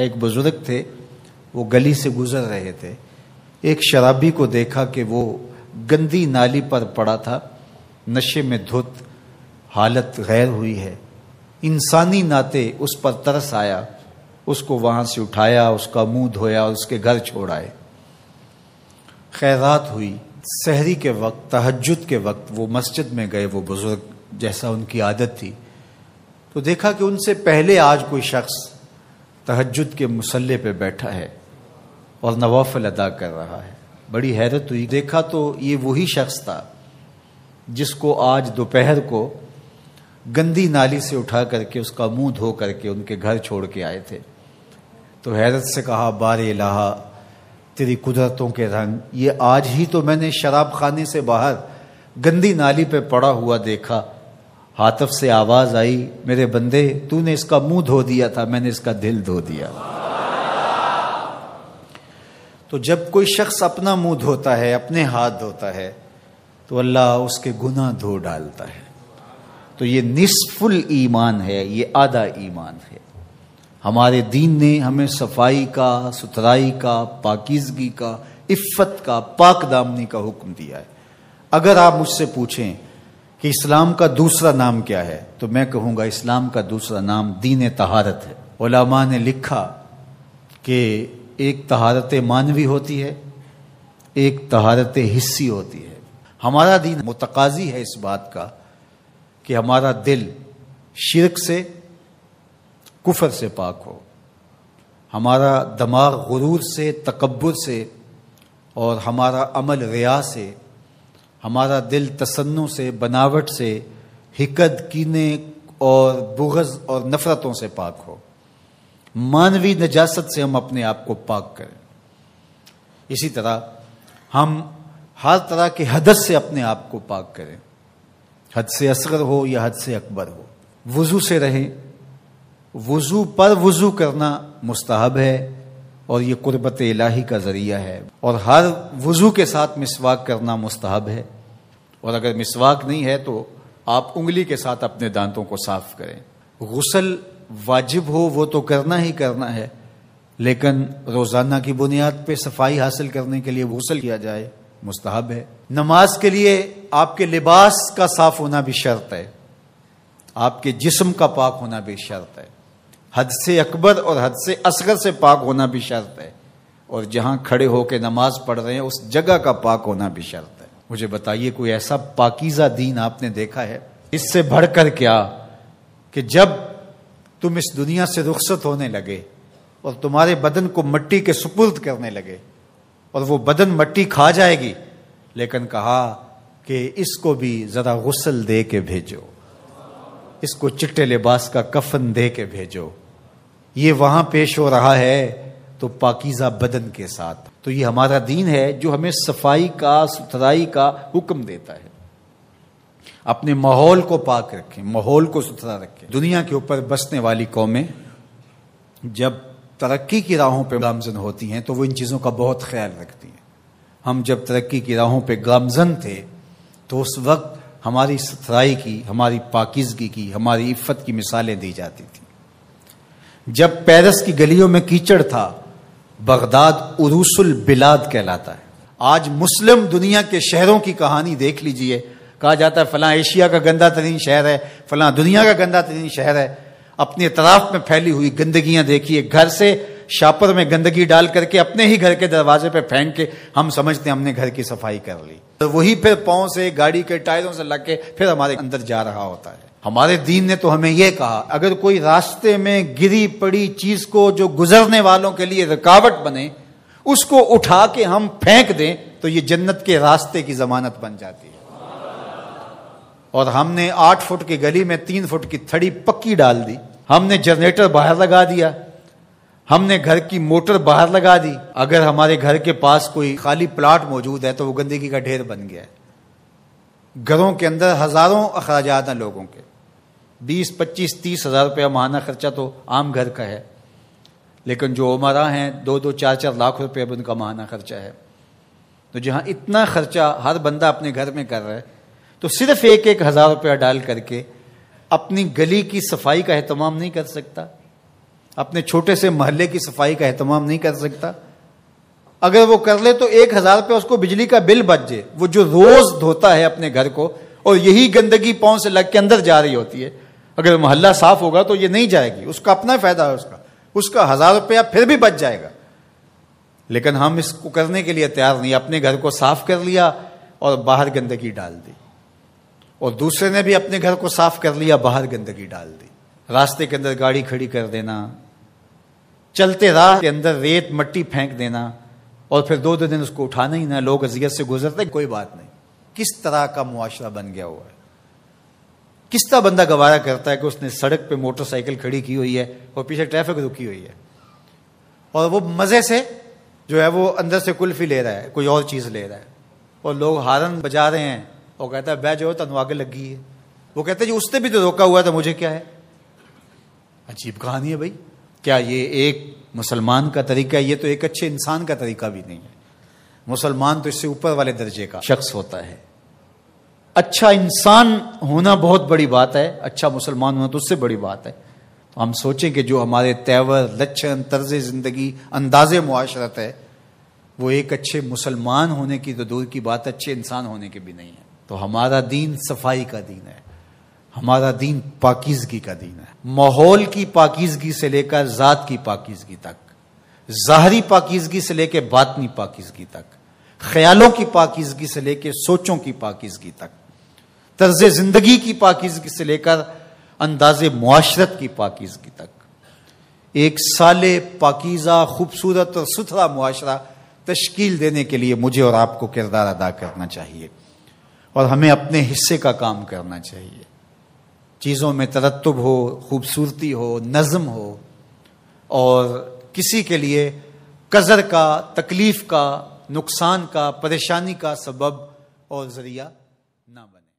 ایک بزرگ تھے، وہ گلی سے گزر رہے تھے، ایک شرابی کو دیکھا کہ وہ گندی نالی پر پڑا تھا، نشے میں دھت، حالت غیر ہوئی ہے۔ انسانی ناطے اس پر ترس آیا، اس کو وہاں سے اٹھایا، اس کا منہ دھویا اور اس کے گھر چھوڑ آئے۔ خیرات ہوئی، سحری کے وقت، تہجد کے وقت وہ مسجد میں گئے، وہ بزرگ جیسا ان کی عادت تھی، تو دیکھا کہ ان سے پہلے آج کوئی شخص تہجد کے مصلی پہ بیٹھا ہے اور نوافل ادا کر رہا ہے۔ بڑی حیرت ہوئی، دیکھا تو یہ وہی شخص تھا جس کو آج دوپہر کو گندی نالی سے اٹھا کر کے اس کا منہ دھو کر کے ان کے گھر چھوڑ کے آئے تھے۔ تو حیرت سے کہا، بار الہ تیری قدرتوں کے رنگ، یہ آج ہی تو میں نے شراب خانے سے باہر گندی نالی پہ پڑا ہوا دیکھا۔ ہاتف سے آواز آئی، میرے بندے تو نے اس کا منہ دھو دیا تھا، میں نے اس کا دل دھو دیا۔ تو جب کوئی شخص اپنا منہ دھوتا ہے، اپنے ہاتھ دھوتا ہے، تو اللہ اس کے گناہ دھو ڈالتا ہے۔ تو یہ نصف الایمان ہے، یہ آدھا ایمان ہے۔ ہمارے دین نے ہمیں صفائی کا، ستھرائی کا، پاکیزگی کا، عفت کا، پاک دامنی کا حکم دیا ہے۔ اگر آپ مجھ سے پوچھیں کہ اسلام کا دوسرا نام کیا ہے، تو میں کہوں گا اسلام کا دوسرا نام دین طہارت ہے۔ علماء نے لکھا کہ ایک طہارت مانوی ہوتی ہے، ایک طہارت حسی ہوتی ہے۔ ہمارا دین متقاضی ہے اس بات کا کہ ہمارا دل شرک سے، کفر سے پاک ہو، ہمارا دماغ غرور سے، تکبر سے، اور ہمارا عمل ریا سے، ہمارا دل تصنع سے، بناوٹ سے، حقد، کینے اور بغض اور نفرتوں سے پاک ہو۔ مانوی نجاست سے ہم اپنے آپ کو پاک کریں۔ اسی طرح ہم ہر طرح کے حدث سے اپنے آپ کو پاک کریں، حد سے اصغر ہو یا حد سے اکبر ہو۔ وضو سے رہیں، وضو پر وضو کرنا مستحب ہے اور یہ قربت الہی کا ذریعہ ہے، اور ہر وضو کے ساتھ مسواک کرنا مستحب ہے، اور اگر مسواک نہیں ہے تو آپ انگلی کے ساتھ اپنے دانتوں کو صاف کریں۔ غسل واجب ہو وہ تو کرنا ہی کرنا ہے، لیکن روزانہ کی بنیاد پہ صفائی حاصل کرنے کے لیے غسل کیا جائے، مستحب ہے۔ نماز کے لیے آپ کے لباس کا صاف ہونا بھی شرط ہے، آپ کے جسم کا پاک ہونا بھی شرط ہے، حد سے اکبر اور حد سے اصغر سے پاک ہونا بھی شرط ہے، اور جہاں کھڑے ہو کے نماز پڑھ رہے ہیں اس جگہ کا پاک ہونا بھی شرط ہے۔ مجھے بتائیے کوئی ایسا پاکیزہ دین آپ نے دیکھا ہے؟ اس سے بڑھ کر کیا کہ جب تم اس دنیا سے رخصت ہونے لگے اور تمہارے بدن کو مٹی کے سپرد کرنے لگے، اور وہ بدن مٹی کھا جائے گی، لیکن کہا کہ اس کو بھی ذرا غسل دے کے بھیجو، اس کو چٹے لباس کا کفن دے کے بھیجو۔ یہ وہاں پیش ہو رہا ہے تو پاکیزہ بدن کے ساتھ۔ تو یہ ہمارا دین ہے جو ہمیں صفائی کا، ستھرائی کا حکم دیتا ہے۔ اپنے ماحول کو پاک رکھیں، ماحول کو ستھرا رکھیں۔ دنیا کے اوپر بسنے والی قومیں جب ترقی کی راہوں پہ گامزن ہوتی ہیں تو وہ ان چیزوں کا بہت خیال رکھتی ہیں۔ ہم جب ترقی کی راہوں پہ گامزن تھے تو اس وقت ہماری ستھرائی کی، ہماری پاکیزگی کی، ہماری عفت کی مثالیں دی جاتی تھیں۔ جب پیرس کی گلیوں میں کیچڑ تھا، بغداد عروس البلاد کہلاتا ہے۔ آج مسلم دنیا کے شہروں کی کہانی دیکھ لیجئے، کہا جاتا ہے فلاں ایشیا کا گندہ ترین شہر ہے، فلاں دنیا کا گندہ ترین شہر ہے۔ اپنے اطراف میں پھیلی ہوئی گندگیاں دیکھیے، گھر سے شاپر میں گندگی ڈال کر کے اپنے ہی گھر کے دروازے پہ پھینک کے ہم سمجھتے ہیں ہم نے گھر کی صفائی کر لی، وہی پھر پاؤں سے، گاڑی کے ٹائروں سے لگ کے پھر ہمارے اندر جا رہا ہوتا ہے۔ ہمارے دین نے تو ہمیں یہ کہا، اگر کوئی راستے میں گری پڑی چیز کو جو گزرنے والوں کے لیے رکاوٹ بنے، اس کو اٹھا کے ہم پھینک دیں تو یہ جنت کے راستے کی ضمانت بن جاتی ہے۔ اور ہم نے 8 فٹ کی گلی میں 3 فٹ کی تھڑی پکی ڈال دی، ہم نے جنریٹر باہر لگا دیا، ہم نے گھر کی موٹر باہر لگا دی۔ اگر ہمارے گھر کے پاس کوئی خالی پلاٹ موجود ہے تو وہ گندگی کا ڈھیر بن گیا ہے۔ گھروں کے اندر ہزاروں اخراجات ہیں لوگوں کے، 20، 25، 30 ہزار روپیہ ماہانہ خرچہ تو عام گھر کا ہے، لیکن جو عمرہ ہیں 2-2، 4-4 لاکھ روپے اب ان کا ماہانہ خرچہ ہے۔ تو جہاں اتنا خرچہ ہر بندہ اپنے گھر میں کر رہا ہے، تو صرف 1-1 ہزار روپیہ ڈال کر کے اپنی گلی کی صفائی کا اہتمام نہیں کر سکتا، اپنے چھوٹے سے محلے کی صفائی کا اہتمام نہیں کر سکتا؟ اگر وہ کر لے تو 1000 روپے اس کو بجلی کا بل بچ جائے. وہ جو روز دھوتا ہے اپنے گھر کو اور یہی گندگی پاؤں سے لگ کے اندر جا رہی ہوتی ہے، اگر محلہ صاف ہوگا تو یہ نہیں جائے گی. اس کا اپنا فائدہ ہے، اس کا 1000 روپیہ پھر بھی بچ جائے گا. لیکن ہم اس کو کرنے کے لیے تیار نہیں. اپنے گھر کو صاف کر لیا اور باہر گندگی ڈال دی، اور دوسرے نے بھی اپنے گھر کو صاف کر لیا، باہر گندگی ڈال دی. راستے کے اندر گاڑی کھڑی کر دینا، چلتے راہ کے اندر ریت مٹی پھینک دینا، اور پھر 2 دن اس کو اٹھانا ہی نہ. لوگ اذیت سے گزرتے، کوئی بات نہیں. کس طرح کا معاشرہ بن گیا ہوا ہے. کس طرح بندہ گوارا کرتا ہے کہ اس نے سڑک پہ موٹر سائیکل کھڑی کی ہوئی ہے اور پیچھے ٹریفک رکی ہوئی ہے، اور وہ مزے سے جو ہے وہ اندر سے کلفی لے رہا ہے، کوئی اور چیز لے رہا ہے، اور لوگ ہارن بجا رہے ہیں اور کہتا ہے بہ جو تنو آگے لگی ہے. وہ کہتے ہیں جی اس نے بھی تو روکا ہوا تھا، مجھے کیا ہے. عجیب کہانی ہے بھائی. کیا یہ ایک مسلمان کا طریقہ ہے؟ یہ تو ایک اچھے انسان کا طریقہ بھی نہیں ہے. مسلمان تو اس سے اوپر والے درجے کا شخص ہوتا ہے. اچھا انسان ہونا بہت بڑی بات ہے، اچھا مسلمان ہونا تو اس سے بڑی بات ہے. تو ہم سوچیں کہ جو ہمارے تیور، لچھن، طرز زندگی، انداز معاشرت ہے، وہ ایک اچھے مسلمان ہونے کی تو دور کی بات، اچھے انسان ہونے کی بھی نہیں ہے. تو ہمارا دین صفائی کا دین ہے، ہمارا دین پاکیزگی کا دین ہے. ماحول کی پاکیزگی سے لے کر ذات کی پاکیزگی تک، ظاہری پاکیزگی سے لے کے باطنی پاکیزگی تک، خیالوں کی پاکیزگی سے لے کے سوچوں کی پاکیزگی تک، طرز زندگی کی پاکیزگی سے لے کر انداز معاشرت کی پاکیزگی تک، ایک صالح، پاکیزہ، خوبصورت اور ستھرا معاشرہ تشکیل دینے کے لیے مجھے اور آپ کو کردار ادا کرنا چاہیے، اور ہمیں اپنے حصے کا کام کرنا چاہیے. چیزوں میں ترتب ہو، خوبصورتی ہو، نظم ہو، اور کسی کے لیے قذر کا، تکلیف کا، نقصان کا، پریشانی کا سبب اور ذریعہ نہ بنے.